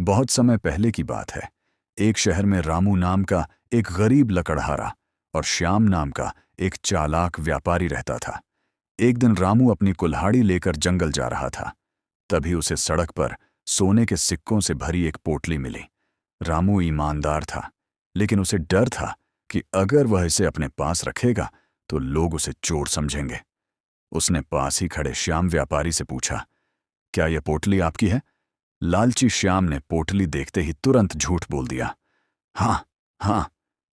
बहुत समय पहले की बात है। एक शहर में रामू नाम का एक गरीब लकड़हारा और श्याम नाम का एक चालाक व्यापारी रहता था। एक दिन रामू अपनी कुल्हाड़ी लेकर जंगल जा रहा था। तभी उसे सड़क पर सोने के सिक्कों से भरी एक पोटली मिली। रामू ईमानदार था, लेकिन उसे डर था कि अगर वह इसे अपने पास रखेगा तो लोग उसे चोर समझेंगे। उसने पास ही खड़े श्याम व्यापारी से पूछा, क्या यह पोटली आपकी है? लालची श्याम ने पोटली देखते ही तुरंत झूठ बोल दिया। हाँ हाँ,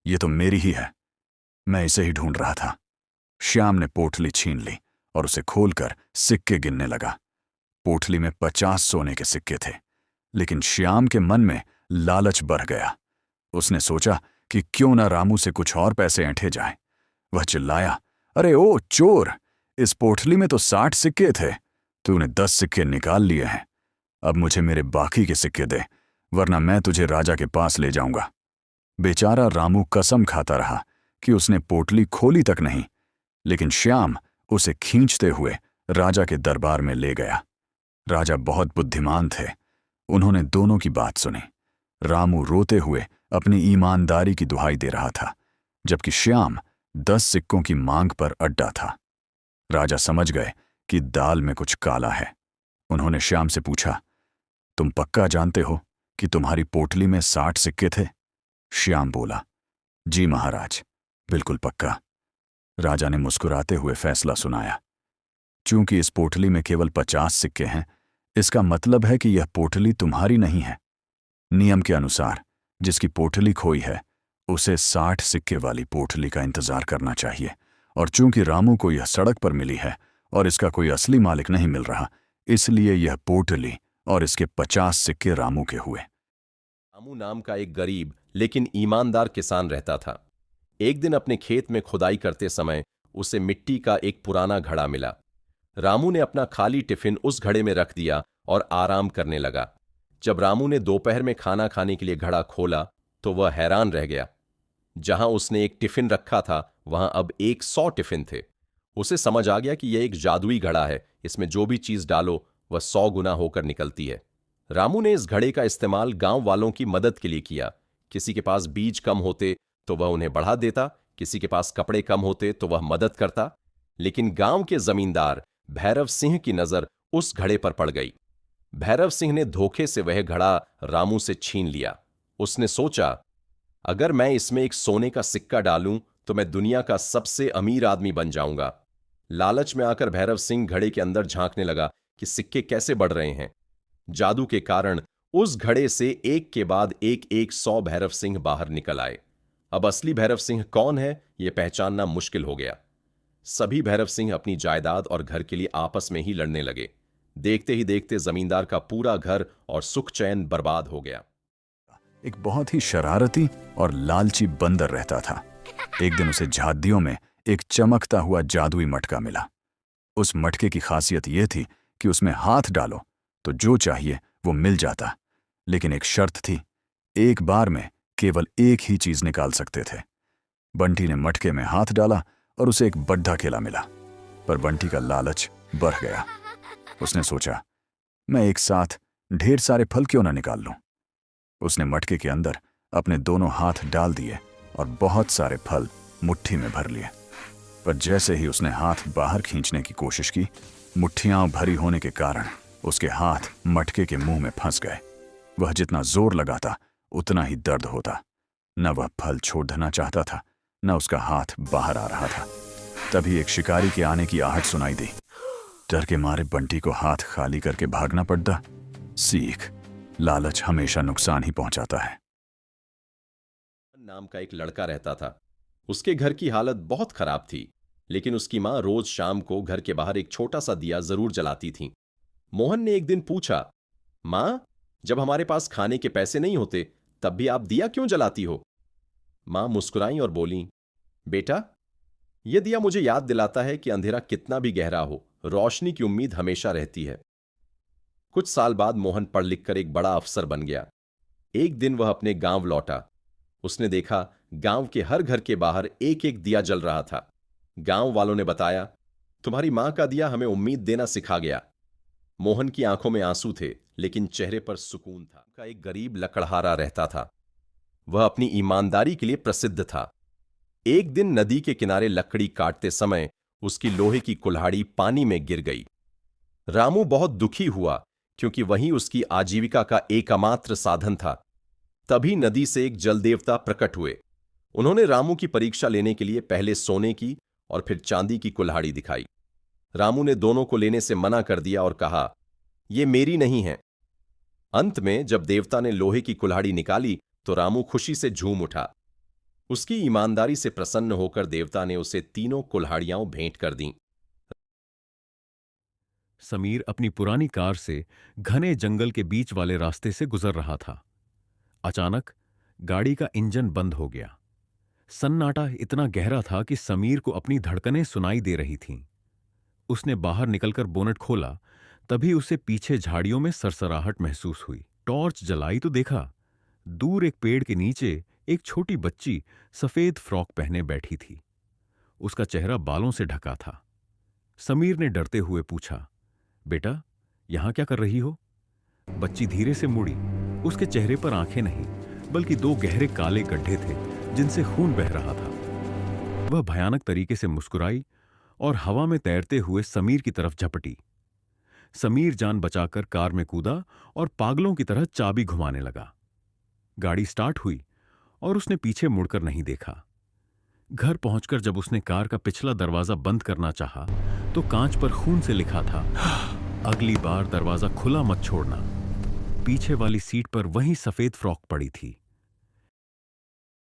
ये तो मेरी ही है, मैं इसे ही ढूंढ रहा था। श्याम ने पोटली छीन ली और उसे खोलकर सिक्के गिनने लगा। पोटली में 50 सोने के सिक्के थे, लेकिन श्याम के मन में लालच बढ़ गया। उसने सोचा कि क्यों ना रामू से कुछ और पैसे ऐंठे जाएं। वह चिल्लाया, अरे ओ चोर, इस पोटली में तो 60 सिक्के थे, तूने 10 सिक्के निकाल लिए हैं। अब मुझे मेरे बाकी के सिक्के दे, वरना मैं तुझे राजा के पास ले जाऊंगा। बेचारा रामू कसम खाता रहा कि उसने पोटली खोली तक नहीं, लेकिन श्याम उसे खींचते हुए राजा के दरबार में ले गया। राजा बहुत बुद्धिमान थे। उन्होंने दोनों की बात सुनी। रामू रोते हुए अपनी ईमानदारी की दुहाई दे रहा था, जबकि श्याम 10 सिक्कों की मांग पर अड्डा था। राजा समझ गए कि दाल में कुछ काला है। उन्होंने श्याम से पूछा, तुम पक्का जानते हो कि तुम्हारी पोटली में 60 सिक्के थे? श्याम बोला, जी महाराज, बिल्कुल पक्का। राजा ने मुस्कुराते हुए फैसला सुनाया, चूंकि इस पोटली में केवल 50 सिक्के हैं, इसका मतलब है कि यह पोटली तुम्हारी नहीं है। नियम के अनुसार जिसकी पोटली खोई है उसे 60 सिक्के वाली पोटली का इंतजार करना चाहिए, और चूंकि रामू को यह सड़क पर मिली है और इसका कोई असली मालिक नहीं मिल रहा, इसलिए यह पोटली और इसके 50 सिक्के रामू के हुए। रामू नाम का एक गरीब लेकिन ईमानदार किसान रहता था। एक दिन अपने खेत में खुदाई करते समय उसे मिट्टी का एक पुराना घड़ा मिला। रामू ने अपना खाली टिफिन उस घड़े में रख दिया और आराम करने लगा। जब रामू ने दोपहर में खाना खाने के लिए घड़ा खोला तो वह हैरान रह गया। जहां उसने एक टिफिन रखा था वहां अब 100 टिफिन थे। उसे समझ आ गया कि यह एक जादुई घड़ा है, इसमें जो भी चीज डालो वह 100 गुना होकर निकलती है। रामू ने इस घड़े का इस्तेमाल गांव वालों की मदद के लिए किया। किसी के पास बीज कम होते तो वह उन्हें बढ़ा देता, किसी के पास कपड़े कम होते तो वह मदद करता। लेकिन गांव के जमींदार भैरव सिंह की नजर उस घड़े पर पड़ गई। भैरव सिंह ने धोखे से वह घड़ा रामू से छीन लिया। उसने सोचा, अगर मैं इसमें एक सोने का सिक्का डालूं तो मैं दुनिया का सबसे अमीर आदमी बन जाऊंगा। लालच में आकर भैरव सिंह घड़े के अंदर झांकने लगा कि सिक्के कैसे बढ़ रहे हैं। जादू के कारण उस घड़े से एक के बाद एक 100 भैरव सिंह बाहर निकल आए। अब असली भैरव सिंह कौन है यह पहचानना मुश्किल हो गया। सभी भैरव सिंह अपनी जायदाद और घर के लिए आपस में ही लड़ने लगे। देखते ही देखते जमींदार का पूरा घर और सुख चैन बर्बाद हो गया। एक बहुत ही शरारती और लालची बंदर रहता था। एक दिन उसे झादियों में एक चमकता हुआ जादुई मटका मिला। उस मटके की खासियत यह थी कि उसमें हाथ डालो तो जो चाहिए वो मिल जाता, लेकिन एक शर्त थी, एक बार में केवल एक ही चीज निकाल सकते थे। बंटी ने मटके में हाथ डाला और उसे एक बड्ढा केला मिला, पर बंटी का लालच बढ़ गया। उसने सोचा, मैं एक साथ ढेर सारे फल क्यों ना निकाल लूं। उसने मटके के अंदर अपने दोनों हाथ डाल दिए और बहुत सारे फल मुट्ठी में भर लिए। पर जैसे ही उसने हाथ बाहर खींचने की कोशिश की, मुट्ठियां भरी होने के कारण उसके हाथ मटके के मुंह में फंस गए। वह जितना जोर लगाता उतना ही दर्द होता। न वह फल छोड़ना चाहता था, न उसका हाथ बाहर आ रहा था। तभी एक शिकारी के आने की आहट सुनाई दी। डर के मारे बंटी को हाथ खाली करके भागना पड़ता। सीख, लालच हमेशा नुकसान ही पहुंचाता है। नाम का एक लड़का रहता था। उसके घर की हालत बहुत खराब थी, लेकिन उसकी मां रोज शाम को घर के बाहर एक छोटा सा दिया जरूर जलाती थी। मोहन ने एक दिन पूछा, मां, जब हमारे पास खाने के पैसे नहीं होते तब भी आप दिया क्यों जलाती हो? मां मुस्कुराई और बोली, बेटा, यह दिया मुझे याद दिलाता है कि अंधेरा कितना भी गहरा हो, रोशनी की उम्मीद हमेशा रहती है। कुछ साल बाद मोहन पढ़ लिख कर एक बड़ा अफसर बन गया। एक दिन वह अपने गांव लौटा। उसने देखा गांव के हर घर के बाहर एक एक दिया जल रहा था। गांव वालों ने बताया, तुम्हारी मां का दिया हमें उम्मीद देना सिखा गया। मोहन की आंखों में आंसू थे, लेकिन चेहरे पर सुकून था। का एक गरीब लकड़हारा रहता था। वह अपनी ईमानदारी के लिए प्रसिद्ध था। एक दिन नदी के किनारे लकड़ी काटते समय उसकी लोहे की कुल्हाड़ी पानी में गिर गई। रामू बहुत दुखी हुआ, क्योंकि वही उसकी आजीविका का एकमात्र साधन था। तभी नदी से एक जल देवता प्रकट हुए। उन्होंने रामू की परीक्षा लेने के लिए पहले सोने की और फिर चांदी की कुल्हाड़ी दिखाई। रामू ने दोनों को लेने से मना कर दिया और कहा, "ये मेरी नहीं है।" अंत में जब देवता ने लोहे की कुल्हाड़ी निकाली तो रामू खुशी से झूम उठा। उसकी ईमानदारी से प्रसन्न होकर देवता ने उसे तीनों कुल्हाड़ियां भेंट कर दीं। समीर अपनी पुरानी कार से घने जंगल के बीच वाले रास्ते से गुजर रहा था। अचानक गाड़ी का इंजन बंद हो गया। सन्नाटा इतना गहरा था कि समीर को अपनी धड़कनें सुनाई दे रही थीं। उसने बाहर निकलकर बोनट खोला, तभी उसे पीछे झाड़ियों में सरसराहट महसूस हुई। टॉर्च जलाई तो देखा, दूर एक पेड़ के नीचे एक छोटी बच्ची सफेद फ्रॉक पहने बैठी थी। उसका चेहरा बालों से ढका था। समीर ने डरते हुए पूछा, "बेटा, यहां क्या कर रही हो?" बच्ची धीरे से मुड़ी। उसके चेहरे पर आंखें नहीं, बल्कि दो गहरे काले गड्ढे थे जिनसे खून बह रहा था। वह भयानक तरीके से मुस्कुराई और हवा में तैरते हुए समीर की तरफ झपटी। समीर जान बचाकर कार में कूदा और पागलों की तरह चाबी घुमाने लगा। गाड़ी स्टार्ट हुई और उसने पीछे मुड़कर नहीं देखा। घर पहुंचकर जब उसने कार का पिछला दरवाजा बंद करना चाहा, तो कांच पर खून से लिखा था, "अगली बार दरवाजा खुला मत छोड़ना।" पीछे वाली सीट पर वही सफेद फ्रॉक पड़ी थी।